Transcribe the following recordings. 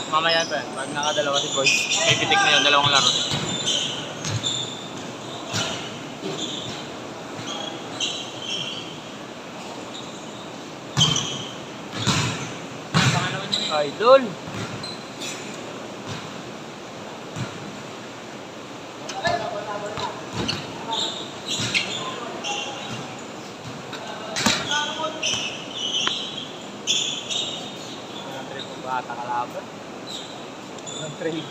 Mamaya pa yan, pag nakadalawa si Boy, may pitik na yun, dalawang laro. Idol! Bata kalaban. Ang trade.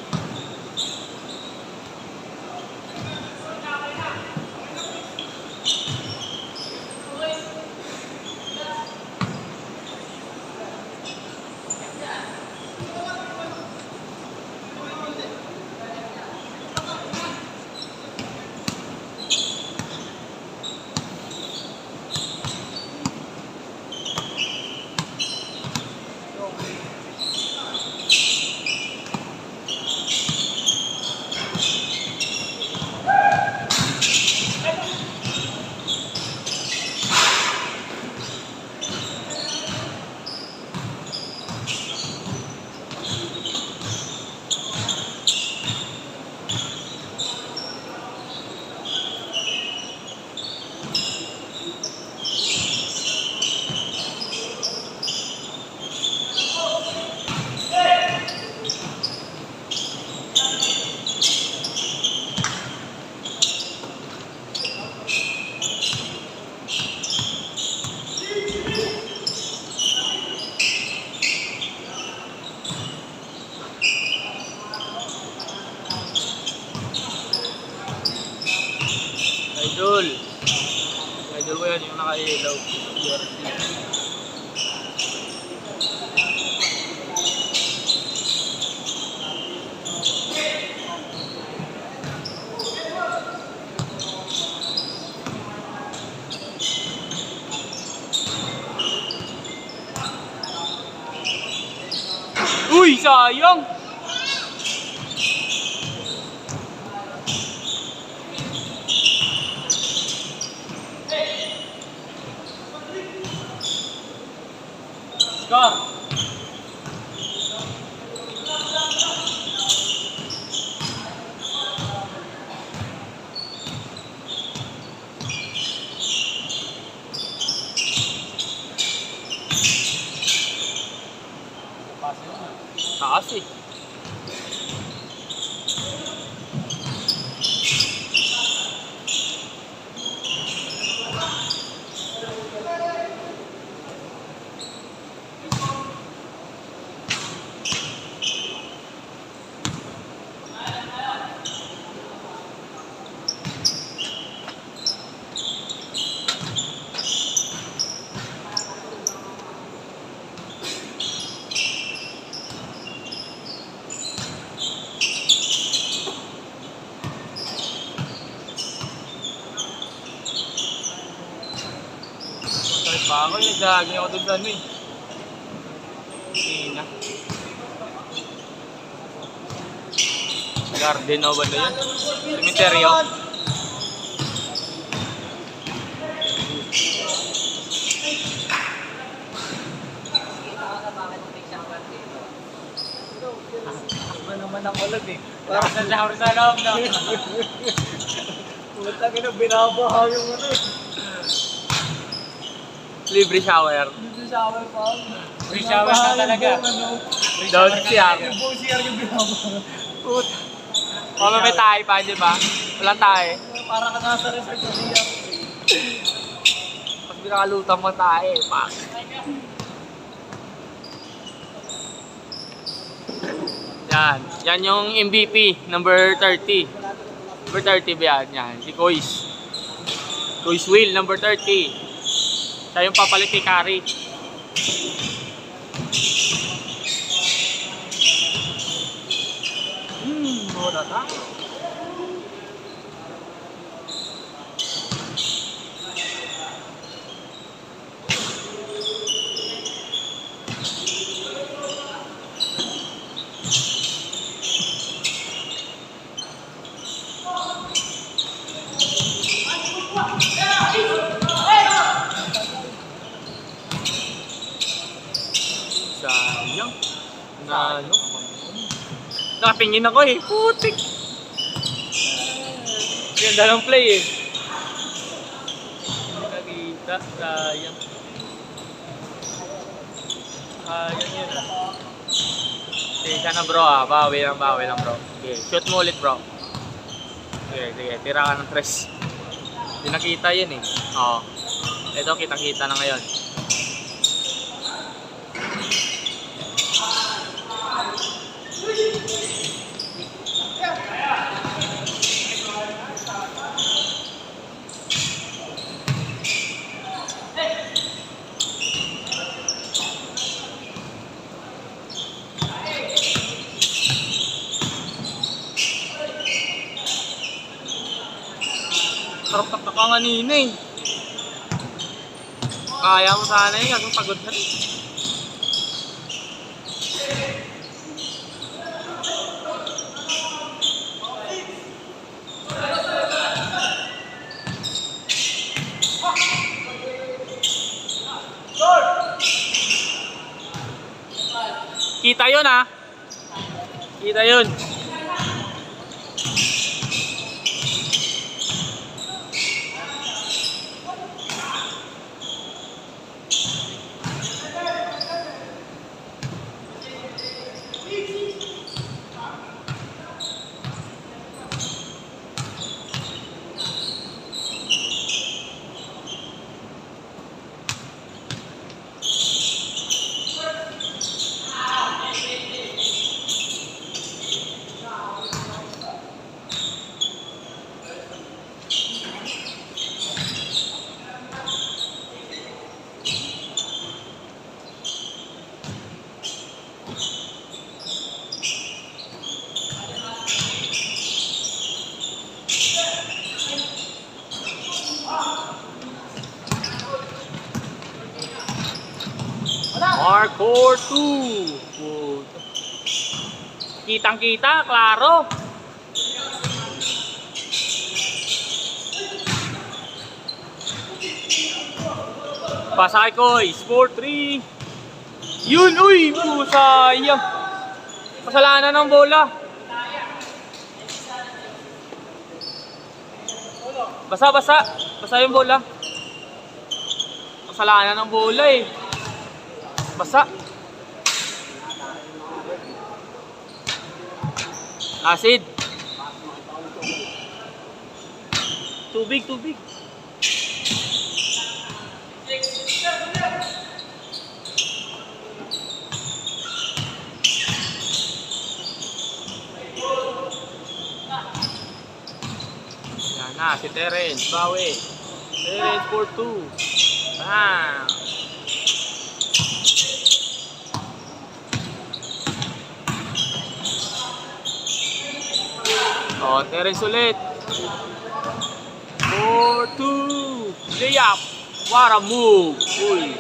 Idol! Idol ko yan, yung naka-ilaw. Uy! Sayang! Score! Taas eh. Pa ako, nagdahagin ako doon sa ano eh. Ina. Garden o ba na yun? Cemeteryo. Ako naman ang ulag eh. Parang sa shower sa loob na. Puta ka na, binabaha yung ano eh. Libre shower. Libre shower pa. Free shower na talaga. Doon siya. Yung buong CR yung binabaha. Puta. Mama may tayo pa, di ba? Walang tayo. Para ka nasa resort sa CR. Pag binakalutang mo tayo, pak. Yan. Yan yung MVP, number 30. Number 30 ba yan? Yan. Si Kois. Kois Will, number 30. Siya yung papalit ni Kari. Mura na. Sayang. Na ano? Nakatingin ako eh. Putik. Ganda ng play eh. Hindi nakita. Sayang. Sayang yun ah. Sige ka na bro ah. Bawi lang bro. Okay, shoot mo ulit bro. Sige. Tira ka ng tres. Hindi nakita yun eh. Oo. Ito kitang-kita na ngayon. Sarap taktak ka kanina eh. Kaya mo sana eh, kasi pagod na rin. Kita yun ah. Kita yun. Mark 4-2. Kitang-kita, klaro. Pasakay ko, 4-3. Yun, uy, sayang. Kasalanan ng bola. Basa yung bola. Kasalanan ng bola eh. Basa. Acid. Tubig. Yan na, si Terence. Bawi. Terence 4-2. Bam. Oh, Terence ulit. 4-2. Layup. What a move. Uy.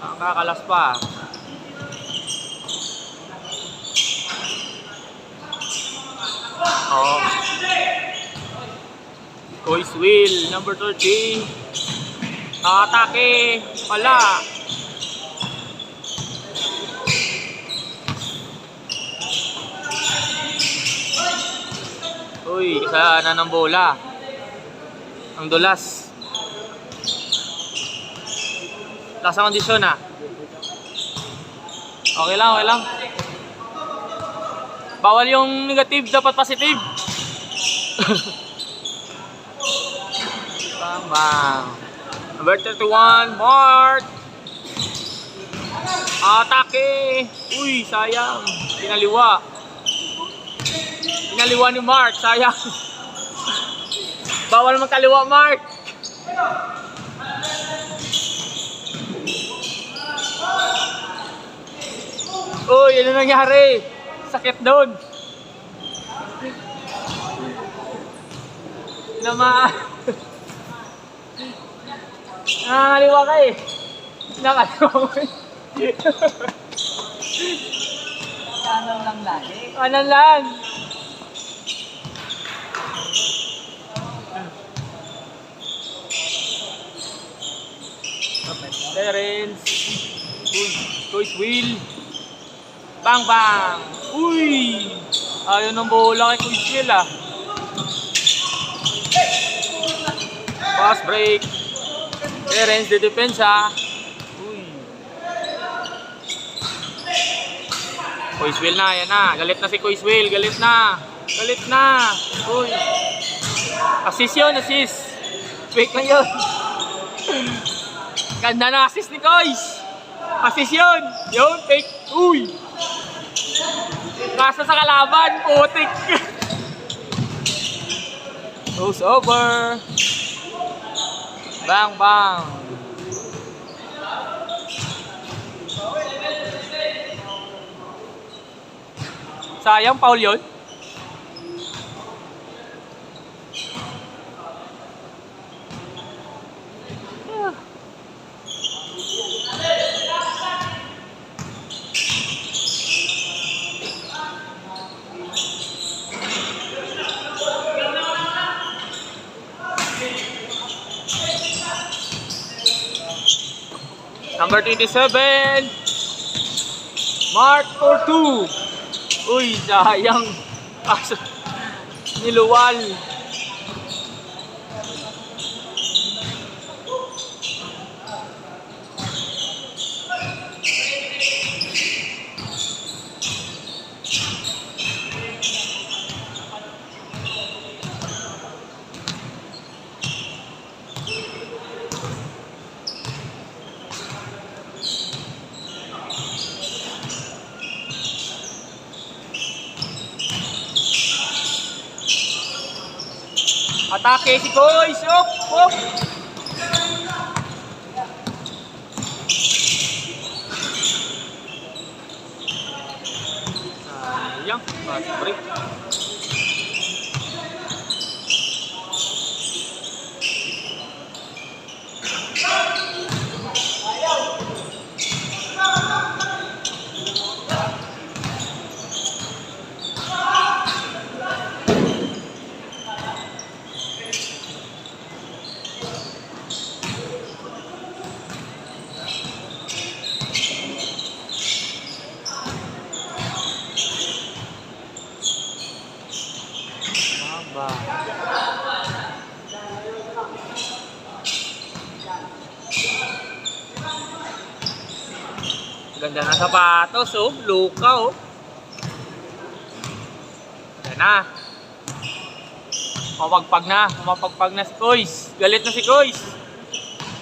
Nakakalas pa. Oh. Coyce Will, number 13. Atake. Wala. Uy, isa na ng bola. Ang dulas. Lasa kondisyon ah. Okay lang. Bawal yung negative, dapat positive. Bang. Number 31, Mark. Atake. Uy, sayang. Pinaliwa ni Mark, sayang. Bawal magkaliwa, Mark. Uy, ano nangyari? Sakit doon. Nakakaliwa ka eh. Nakakaliwa mo eh. Kanan lang lagi. Kanan lang. Terence. Coyce Will. Bang bang! Uy! Ayaw ng bola kay Kuisil ah. Pass break. Terence de depensa. Uy. Kuiswil na, yan na. Galit na si Kuiswil, galit na. Galit na. Uy. Assist yun, assist. Fake lang yun. Ganda na assist ni Kois. Assist yun. Yun, fake. Uy. Nasa sa kalaban, putik. Goes over. Bang bang. Sayang, foul yun. Number 27. Mark for 2. Uy, sayang. Kaso, niluwal. Atake si Kois. Op, op. Sayang, fast break. Ganda ng sapatos, oh. Luka, oh. Ayan na. Mapagpag na si Kois. Galit na si Kois.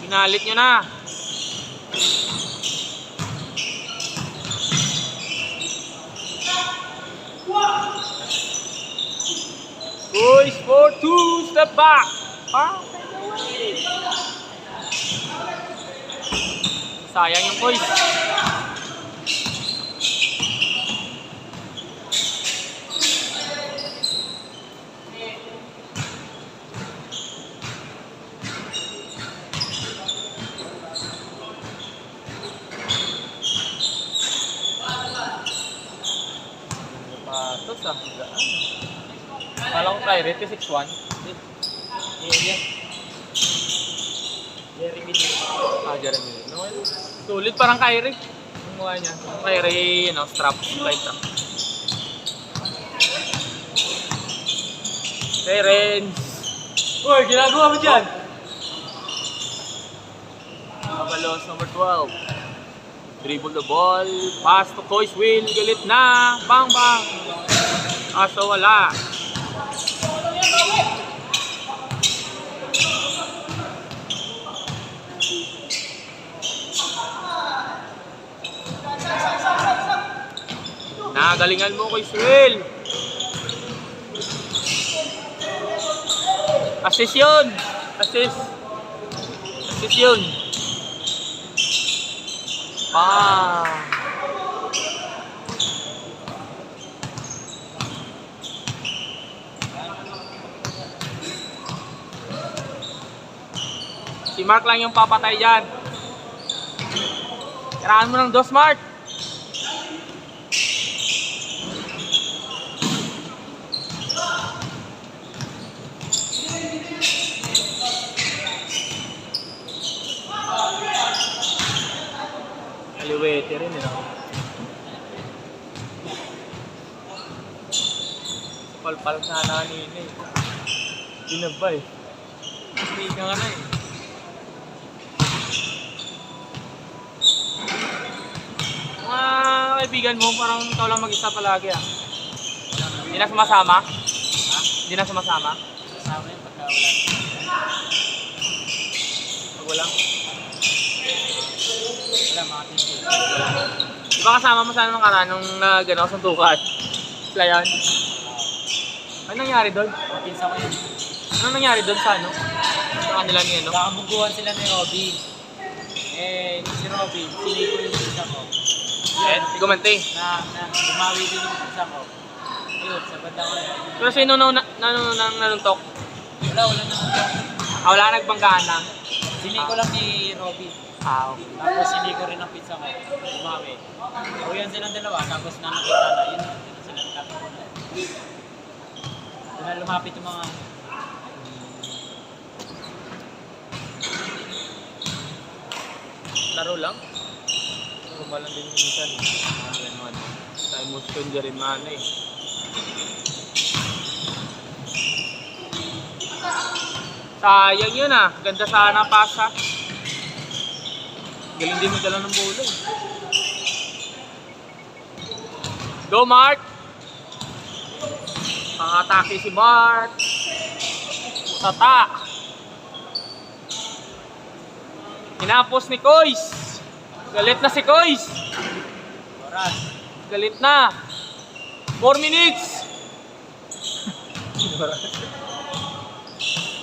Pinalit nyo na. Kois for 2, step back. Sayang yung Kois. Patos ah. Kala ko tayo, rate 6-1. Yan. Jeremy. Jeremy. No, sulit parang Kyrie. Ang mukha niya. Kyrie, strap. Light up. Terence. Uy, ginagawa mo dyan? Kabalos, number 12. Dribble the ball. Pass to Koiswil. Galit na. Bang bang. Aso wala. Nagalingan mo Koiswil. Assist yun. Assist yun. Si Mark lang yung papatay dyan. Kailangan mo ng 2 Mark. Aliwete rin, Palpal sana kanina eh. Hindi na ba eh. Hindi ka nga na eh. Mga kaibigan mo, parang ikaw lang mag-isa palagi ah. Hindi na sumasama? Hindi na sumasama? Kasama yun pagka wala. Pag wala. Wala, mga tingin. Di ba kasama mo sana nung karaan nung gano'n suntukan? Sila yan? Ano nangyari doon? Pinsa ko yun. Ano nangyari doon sa ano? Sa kanila ni ano? Nakabuguhan sila ni Robby. Eh, si Robby, sinay ko yung pinsa ko. Eh, di gumanti. Na bumawi din yung pinsa ko. Ayun, sa banda ko yun. Pero sino nanuntok? Wala naman. Wala nagbanggaan lang. Sinay ko lang ni Robby. Okay. Tapos sinay ko rin ang pinsa ko. Bumawi. O yan silang dalawa, tapos na nakita na. Yun, dito sila nagkakaroon. Doon na lumapit yung mga... Laro lang? Normal lang din yung minsan. Ano. Tayo mo spender rin mana eh. Sayang yun ah. Ganda sana pasa. Galing din mo dala ng bola eh. Go Mark! Pang-atake si Mark. Tata! Hinapos ni Kois. Galit na si Kois. Oras. Galit na. 4 minutes.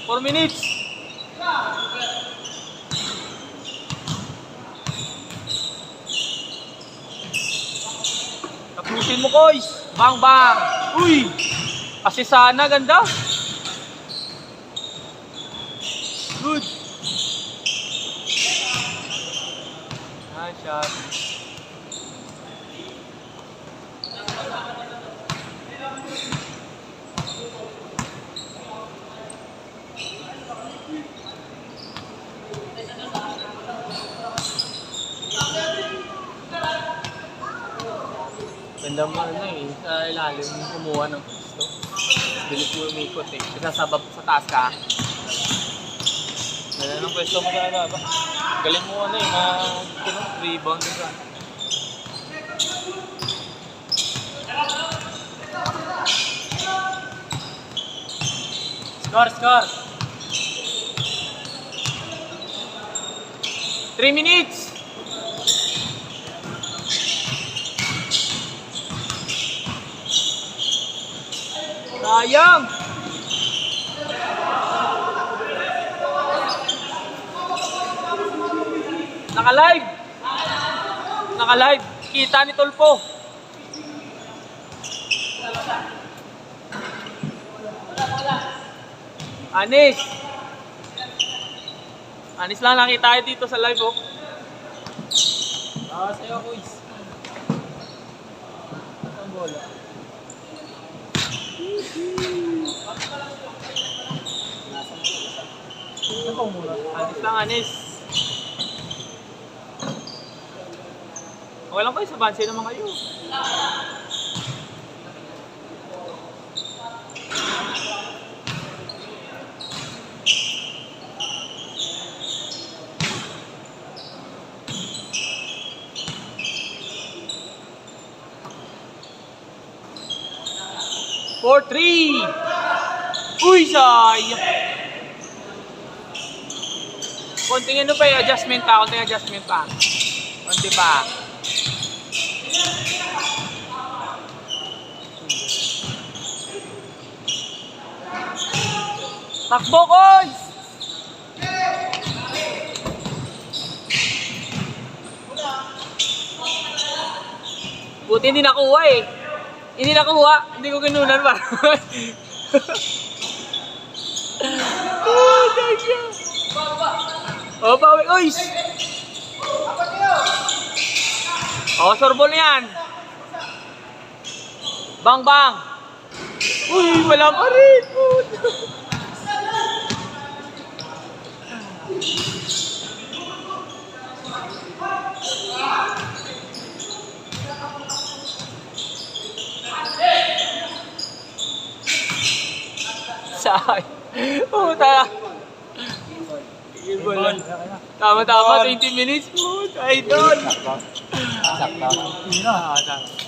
4 minutes. Tapusin mo, Kois. Bang, bang. Uy. Kasi sana, ganda. Good. Nice shot. Ganda mo na eh, sa ilalim kumuha ng gusto. Bilis mo umikot eh. Kasi sa taas ka. Ganda ng pwesto mo sa ilaba. Galing mo ano eh, rebound din ka. Score! 3 minutes! Sayang! Naka-live! Naka-live! Kita ni Tulpo! Anis! Anis lang nakita tayo dito sa live oh. Sa'yo, Kuis. Ang bola. Anis lang, anis. Okay lang kayo, sa bansi naman kayo. For 3! Uy, sayang! Konting ano pa yung adjustment pa, konting adjustment pa. Konti pa. Takbo, Koy! Buti hindi nakuha eh. Hindi nakuha, hindi ko kinunan pa. Oh, thank you. Oh, bawi, oy! Oh, sorbol na yan. Bang, bang. Uy, wala pa rin. sa akin. Puta. Ibon. Tama-tama, 20 minutes. Puta, idol. Sakto. Sakto.